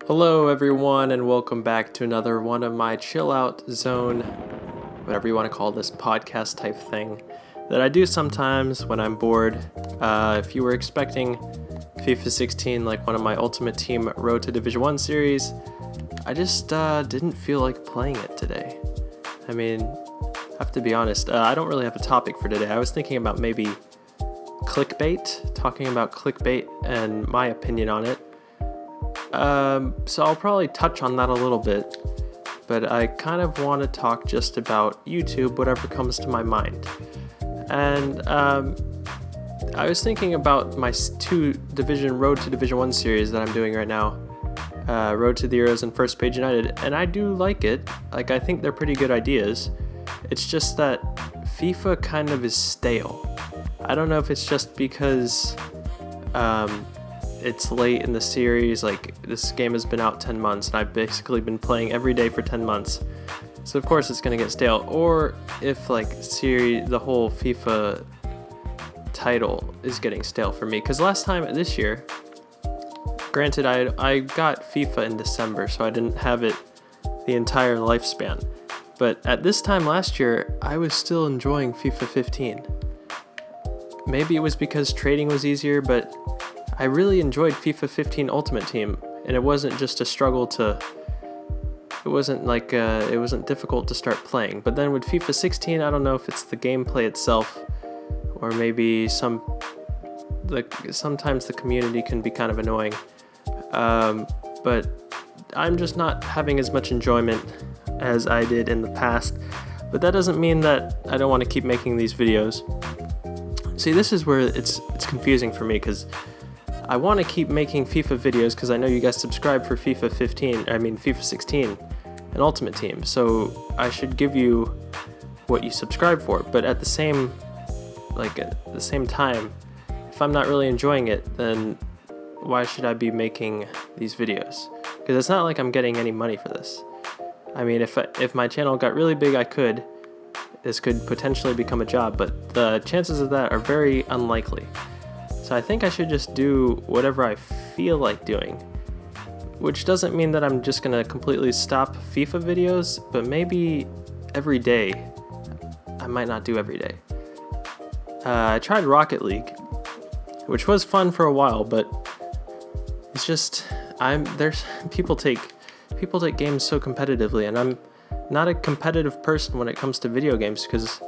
Hello everyone and welcome back to another one of my chill out zone, whatever you want to call this podcast type thing that I do sometimes when I'm bored. If you were expecting FIFA 16 like one of my Ultimate Team Road to Division 1 series, I just didn't feel like playing it today. I mean, I have to be honest, I don't really have a topic for today. I was thinking about maybe Clickbait, talking about Clickbait and my opinion on it. So I'll probably touch on that a little bit, but I kind of want to talk just about YouTube, whatever comes to my mind. And I was thinking about my Road to Division 1 series that I'm doing right now, Road to the Heroes and First Page United, and I do like it. Like, I think they're pretty good ideas. It's just that FIFA kind of is stale. I don't know if it's just because it's late in the series. Like, this game has been out 10 months and I've basically been playing every day for 10 months, so of course it's gonna get stale, or if like the whole FIFA title is getting stale for me, because this year, granted I got FIFA in December, so I didn't have it the entire lifespan, but at this time last year I was still enjoying FIFA 15. Maybe it was because trading was easier, but I really enjoyed FIFA 15 Ultimate Team, and it wasn't just a struggle it wasn't difficult to start playing. But then with FIFA 16, I don't know if it's the gameplay itself, or maybe sometimes the community can be kind of annoying. But I'm just not having as much enjoyment as I did in the past. But that doesn't mean that I don't want to keep making these videos. See, this is where it's confusing for me, because I want to keep making FIFA videos because I know you guys subscribe for FIFA 16 and Ultimate Team, so I should give you what you subscribe for. But at the same time, if I'm not really enjoying it, then why should I be making these videos? Because it's not like I'm getting any money for this. I mean, if my channel got really big, this could potentially become a job, but the chances of that are very unlikely. So I think I should just do whatever I feel like doing, which doesn't mean that I'm just gonna completely stop FIFA videos, but maybe every day. I might not do every day. I tried Rocket League, which was fun for a while, but it's just people take games so competitively, and I'm not a competitive person when it comes to video games, because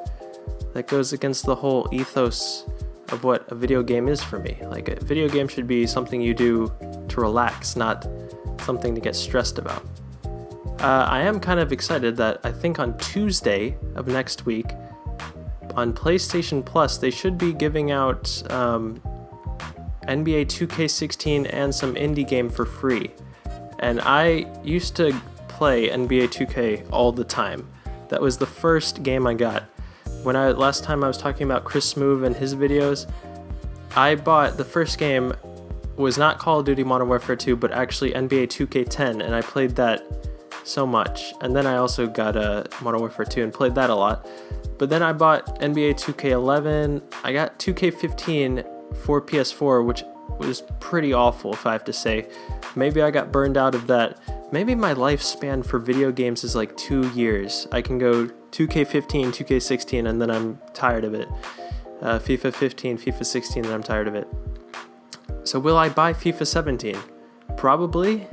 that goes against the whole ethos of what a video game is for me. Like, a video game should be something you do to relax, not something to get stressed about. I am kind of excited that I think on Tuesday of next week on PlayStation Plus they should be giving out NBA 2K16 and some indie game for free. And I used to play NBA 2K all the time. That was the first game I got. Last time I was talking about Chris Smoove and his videos, I bought the first game was not Call of Duty Modern Warfare 2, but actually NBA 2K10, and I played that so much. And then I also got Modern Warfare 2 and played that a lot. But then I bought NBA 2K11. I got 2K15 for PS4, which was pretty awful, if I have to say. Maybe I got burned out of that. Maybe my lifespan for video games is like 2 years. I can go 2K15, 2K16, and then I'm tired of it. FIFA 15, FIFA 16, and I'm tired of it. So will I buy FIFA 17? Probably,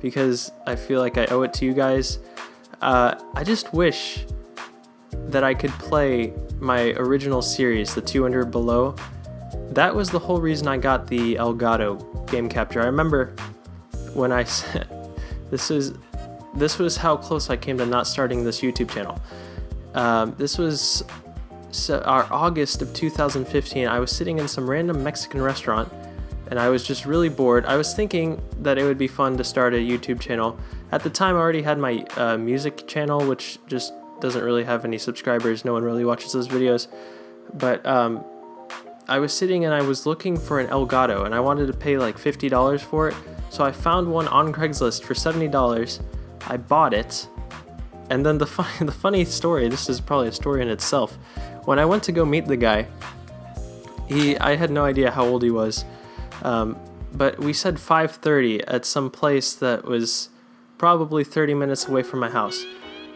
because I feel like I owe it to you guys. I just wish that I could play my original series, the 200 Below. That was the whole reason I got the Elgato game capture. I remember when I said, this was how close I came to not starting this YouTube channel. This was our August of 2015. I was sitting in some random Mexican restaurant and I was just really bored. I was thinking that it would be fun to start a YouTube channel. At the time I already had my music channel, which just doesn't really have any subscribers. No one really watches those videos. But I was sitting and I was looking for an Elgato, and I wanted to pay like $50 for it. So I found one on Craigslist for $70. I bought it, and then the funny story, this is probably a story in itself. When I went to go meet the guy, I had no idea how old he was. but we said 5:30 at some place that was probably 30 minutes away from my house.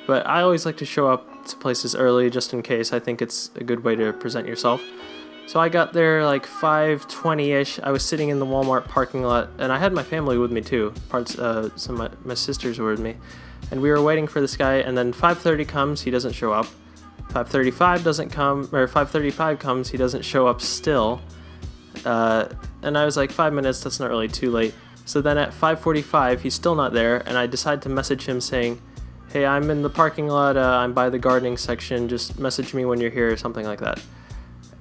But I always like to show up to places early just in case. I think it's a good way to present yourself. So I got there like 5:20ish. I was sitting in the Walmart parking lot, and I had my family with me too. Some of my sisters were with me, and we were waiting for this guy. And then 5:30 comes, he doesn't show up. 5:35 doesn't come, or 5:35 comes, he doesn't show up still. And I was like, 5 minutes, that's not really too late. So then at 5:45, he's still not there, and I decide to message him saying, hey, I'm in the parking lot, I'm by the gardening section, just message me when you're here, or something like that.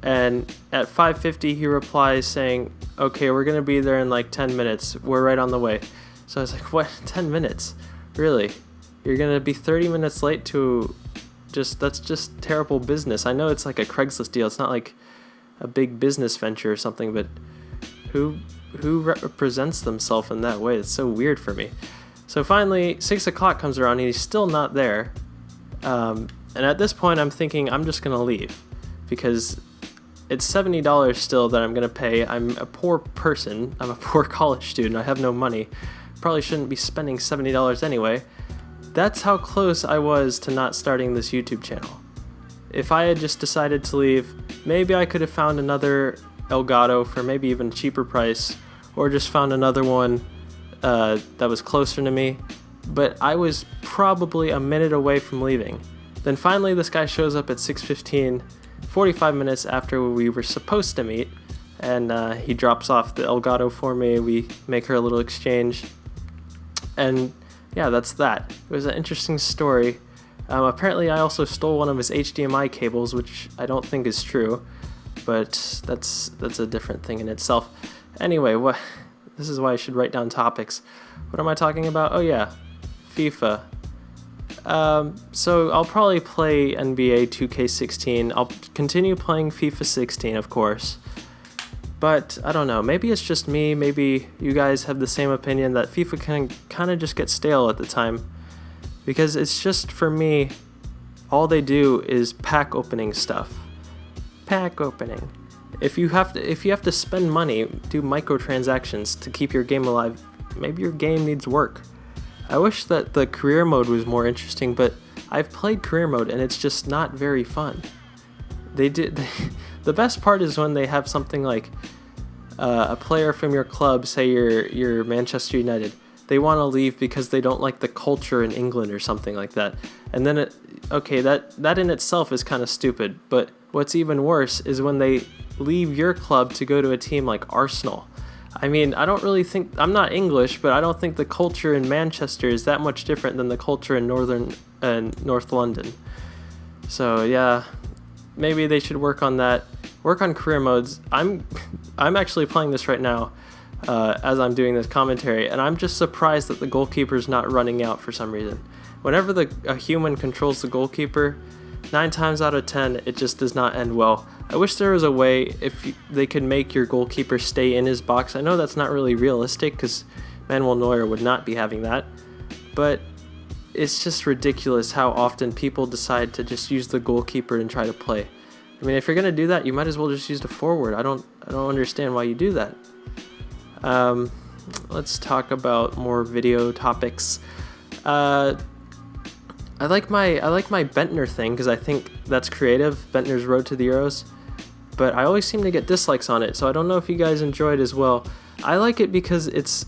And at 5:50, he replies saying, okay, we're going to be there in like 10 minutes, we're right on the way. So I was like, what, 10 minutes? Really? You're going to be 30 minutes late to that's just terrible business. I know it's like a Craigslist deal, it's not like a big business venture or something, but who represents themselves in that way? It's so weird for me. So finally, 6 o'clock comes around and he's still not there. And at this point, I'm thinking I'm just going to leave because it's $70 still that I'm going to pay. I'm a poor person. I'm a poor college student. I have no money. Probably shouldn't be spending $70 anyway. That's how close I was to not starting this YouTube channel. If I had just decided to leave, maybe I could have found another Elgato for maybe even a cheaper price, or just found another one that was closer to me, but I was probably a minute away from leaving. Then finally this guy shows up at 6:15, 45 minutes after we were supposed to meet, and he drops off the Elgato for me. We make her a little exchange, and yeah, that's that. It was an interesting story. Apparently I also stole one of his HDMI cables, which I don't think is true, but that's a different thing in itself. Anyway, this is why I should write down topics. What am I talking about? Oh yeah, FIFA. So I'll probably play NBA 2K16. I'll continue playing FIFA 16, of course. But I don't know, maybe it's just me, maybe you guys have the same opinion that FIFA can kind of just get stale at the time. Because it's just, for me, all they do is pack opening stuff. Pack opening. If you have to spend money, do microtransactions to keep your game alive, maybe your game needs work. I wish that the career mode was more interesting, but I've played career mode and it's just not very fun. The best part is when they have something like a player from your club, say you're Manchester United, they want to leave because they don't like the culture in England or something like that. And then that in itself is kind of stupid, but what's even worse is when they leave your club to go to a team like Arsenal. I mean, I'm not English, but I don't think the culture in Manchester is that much different than the culture in North London. So yeah, maybe they should work on that. Work on career modes. I'm actually playing this right now as I'm doing this commentary, and I'm just surprised that the goalkeeper's not running out for some reason. Whenever a human controls the goalkeeper, 9 times out of 10, it just does not end well. I wish there was a way if they could make your goalkeeper stay in his box. I know that's not really realistic because Manuel Neuer would not be having that, but it's just ridiculous how often people decide to just use the goalkeeper and try to play. I mean, if you're gonna do that, you might as well just use the forward. I don't understand why you do that. Let's talk about more video topics. I like my Bentner thing because I think that's creative, Bentner's Road to the Euros, but I always seem to get dislikes on it, so I don't know if you guys enjoy it as well. I like it because it's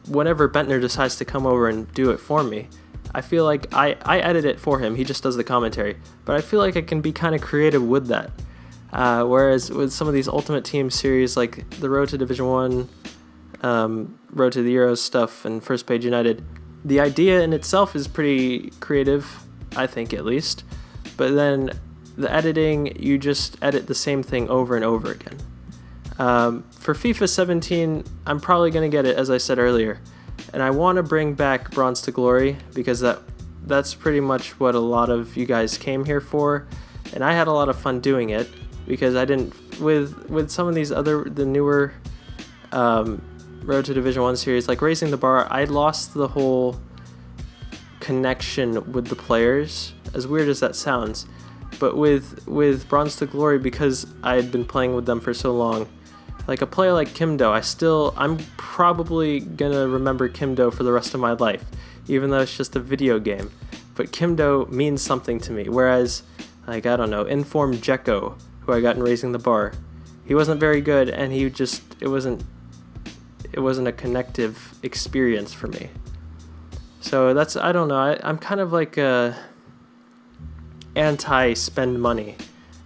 whenever Bentner decides to come over and do it for me, I feel like I edit it for him, he just does the commentary, but I feel like I can be kind of creative with that. Whereas with some of these Ultimate Team series like the Road to Division 1, Road to the Euros stuff, and First Page United, the idea in itself is pretty creative, I think at least, but then the editing, you just edit the same thing over and over again. For FIFA 17, I'm probably going to get it, as I said earlier, and I want to bring back Bronze to Glory because that's pretty much what a lot of you guys came here for, and I had a lot of fun doing it because I didn't, with some of these the newer Road to Division 1 series, like Raising the Bar, I lost the whole connection with the players, as weird as that sounds. But with Bronze to Glory, because I had been playing with them for so long, Like a player like Kimdo, I'm probably gonna remember Kimdo for the rest of my life, even though it's just a video game. But Kimdo means something to me, whereas, like, I don't know, Informed Jekko, who I got in Raising the Bar, he wasn't very good, and it wasn't a connective experience for me. So I don't know, I'm kind of like a anti-spend money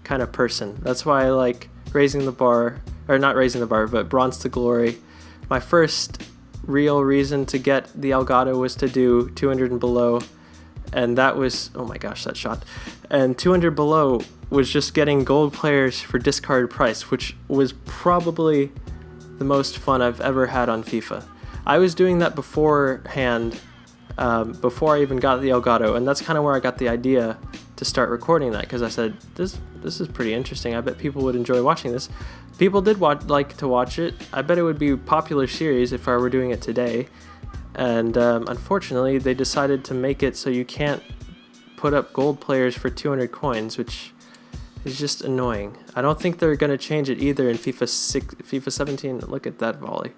kind of person. That's why I like Raising the Bar, or not Raising the Bar, but Bronze to Glory. My first real reason to get the Elgato was to do 200 and below, and that was, oh my gosh, that shot. And 200 below was just getting gold players for discarded price, which was probably the most fun I've ever had on FIFA. I was doing that beforehand, before I even got the Elgato, and that's kind of where I got the idea to start recording that, because I said, this is pretty interesting. I bet people would enjoy watching this. People did like to watch it. I bet it would be a popular series if I were doing it today. And unfortunately, they decided to make it so you can't put up gold players for 200 coins, which is just annoying. I don't think they're going to change it either in FIFA 17. Look at that volley.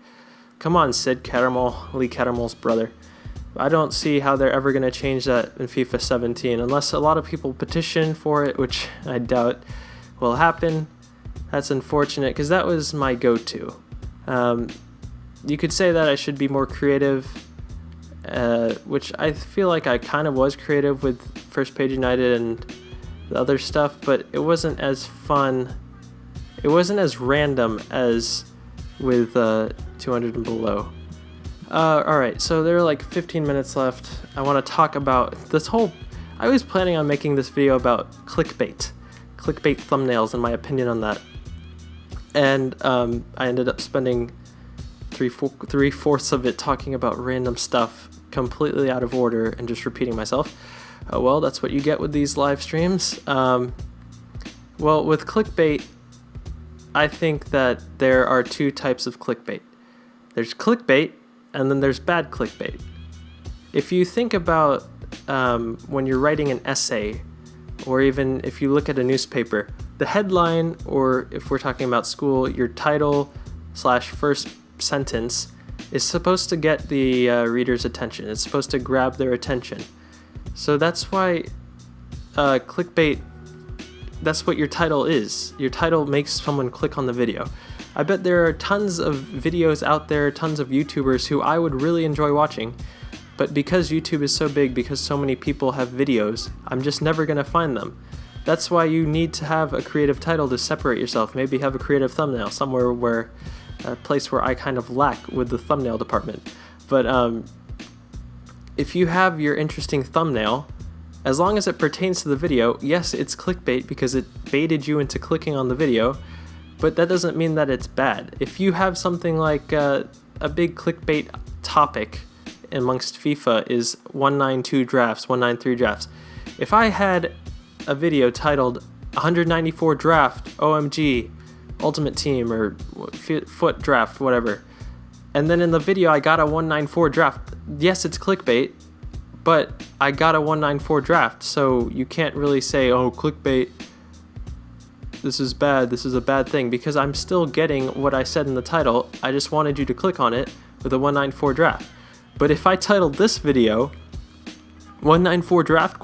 Come on, Sid Caramel, Lee Caramel's brother. I don't see how they're ever going to change that in FIFA 17 unless a lot of people petition for it, which I doubt will happen. That's unfortunate because that was my go-to. You could say that I should be more creative, which I feel like I kind of was creative with First Page United and the other stuff, but it wasn't as fun. It wasn't as random as with 200 and below. Alright, so there are like 15 minutes left. I want to talk about this whole... I was planning on making this video about clickbait thumbnails and my opinion on that. And I ended up spending three-fourths of it talking about random stuff, completely out of order and just repeating myself. Well, that's what you get with these live streams. Well, with clickbait, I think that there are two types of clickbait. There's clickbait, and then there's bad clickbait. If you think about when you're writing an essay, or even if you look at a newspaper, the headline, or if we're talking about school, your title / first sentence is supposed to get the reader's attention. It's supposed to grab their attention. So that's why clickbait, that's what your title is. Your title makes someone click on the video. I bet there are tons of videos out there, tons of YouTubers who I would really enjoy watching, but because YouTube is so big, because so many people have videos, I'm just never going to find them. That's why you need to have a creative title to separate yourself. Maybe have a creative thumbnail somewhere where, a place where I kind of lack with the thumbnail department. But if you have your interesting thumbnail, as long as it pertains to the video, yes, it's clickbait because it baited you into clicking on the video, but that doesn't mean that it's bad. If you have something like a big clickbait topic amongst FIFA is 192 drafts, 193 drafts. If I had a video titled 194 draft, OMG, Ultimate Team, or foot draft, whatever, and then in the video I got a 194 draft, yes, it's clickbait, but I got a 194 draft, so you can't really say, oh, clickbait, this is bad, this is a bad thing, because I'm still getting what I said in the title. I just wanted you to click on it with a 194 draft. But if I titled this video 194 draft ?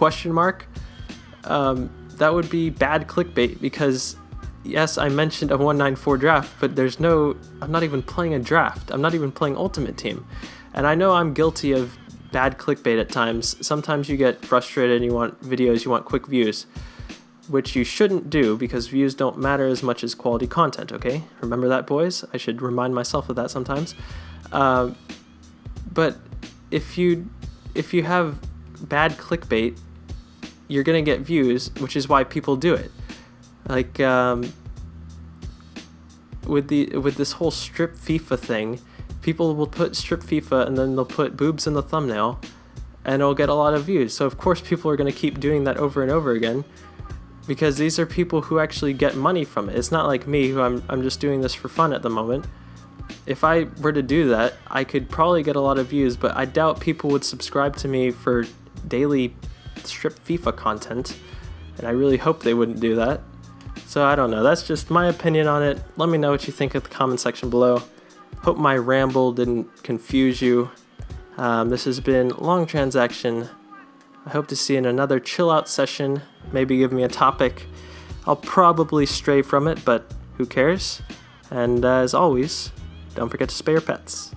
That would be bad clickbait, because yes, I mentioned a 194 draft, but I'm not even playing a draft. I'm not even playing Ultimate Team. And I know I'm guilty of bad clickbait at times. Sometimes you get frustrated and you want videos, you want quick views, which you shouldn't do because views don't matter as much as quality content, okay? Remember that, boys? I should remind myself of that sometimes. But if you have bad clickbait, you're gonna get views, which is why people do it. Like with this whole strip FIFA thing, people will put strip FIFA and then they'll put boobs in the thumbnail, and it'll get a lot of views. So of course people are gonna keep doing that over and over again, because these are people who actually get money from it. It's not like me, who I'm just doing this for fun at the moment. If I were to do that, I could probably get a lot of views, but I doubt people would subscribe to me for daily strip FIFA content, and I really hope they wouldn't do that. So I don't know, that's just my opinion on it. Let me know what you think in the comment section below. Hope my ramble didn't confuse you. This has been Long Transaction. I hope to see you in another chill out session. Maybe give me a topic. I'll probably stray from it, but who cares? And as always, don't forget to spay your pets.